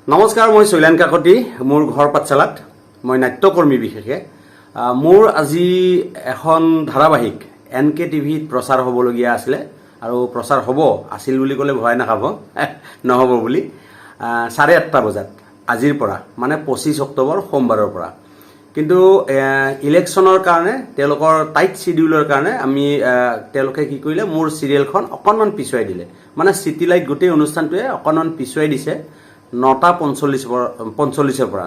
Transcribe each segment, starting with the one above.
নমস্কাৰ, মই শৈলান কাকতি। মোৰ ঘৰ পাঠশালাত। মই নাট্যকৰ্মী বিশেষে। মোৰ আজি এখন ধাৰাবাহিক NK টিভিত প্ৰচাৰ হ'বলগীয়া আছিলে আৰু প্ৰচাৰ আছিল বুলি ক'লে ভয় নাখাব, নহ'ব বুলি। 8:30 বজাত আজিৰ পৰা, মানে 25 অক্টোবৰ সোমবাৰৰ পৰা। কিন্তু ইলেকশ্যনৰ কাৰণে, তেওঁলোকৰ টাইট চিডিউলৰ কাৰণে তেওঁলোকে কি কৰিলে, মোৰ চিৰিয়েলখন অকণমান পিছুৱাই দিলে। মানে চিটি লাইট গোটেই অনুষ্ঠানটোৱে অকণমান পিছুৱাই দিছে 9:45 পৰা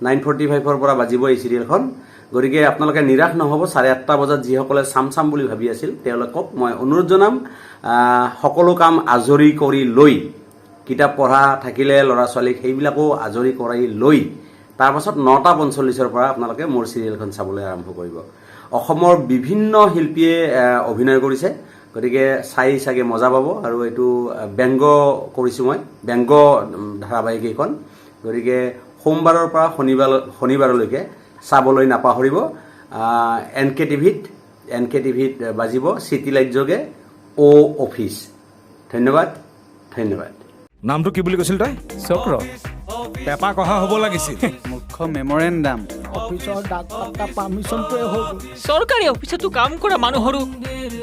9:45ৰ পৰা বাজিব এই চিৰিয়েলখন। গতিকে আপোনালোকে নিৰাশ নহ'ব। 8:30 বজাত যিসকলে চাম বুলি ভাবি আছিল তেওঁলোকক মই অনুৰোধ জনাম, সকলো কাম আজৰি কৰি লৈ, কিতাপ পঢ়া থাকিলে ল'ৰা ছোৱালীক সেইবিলাকো আজৰি কৰি লৈ তাৰপাছত 9:45ৰ পৰা আপোনালোকে মোৰ চিৰিয়েলখন চাবলৈ আৰম্ভ কৰিব। অসমৰ বিভিন্ন শিল্পীয়ে অভিনয় কৰিছে, গতিকে চাই চাগে মজা পাব। আৰু এইটো ব্যংগ কৰিছোঁ মই, ব্যংগ ধাৰাবাহিক এইখন। গতিকে সোমবাৰৰ পৰা শনিবাৰলৈকে চাবলৈ নাপাহৰিব। NK টিভিত বাজিব চিটি লাইট যোগে অফিচ। ধন্যবাদ। নামটো কি বুলি কৈছিল তই? চক্ৰ। পেপা কহা হ'ব লাগিছিল। মুখ্য মেমৰেণ্ডাম। অফিচৰ দাগ পাতা পাৰ্মিশ্যনটোৱে হৈ গ'ল। চৰকাৰী অফিচতো কাম কৰা মানুহৰো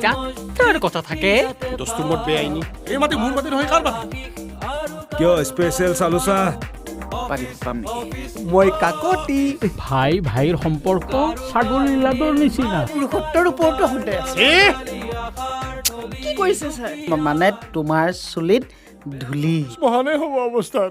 যাত্ৰাৰ কথা থাকে। দস্তুৰ মত বেআইনী। এই মাটি মোৰ মাটি নহয়, কাৰ মাটি? কিয় স্পেচিয়েল চালোচা? পাম মই কাকতি। ভাইৰ সম্পৰ্ক ছাগলী লাডৰ নিচিনা। 70ৰ ওপৰতো সন্দেহ আছে। কি কৰিছে ছাৰ? মানে তোমাৰ চুলিত ধূলি। মহানে হ'ব অৱস্থাত।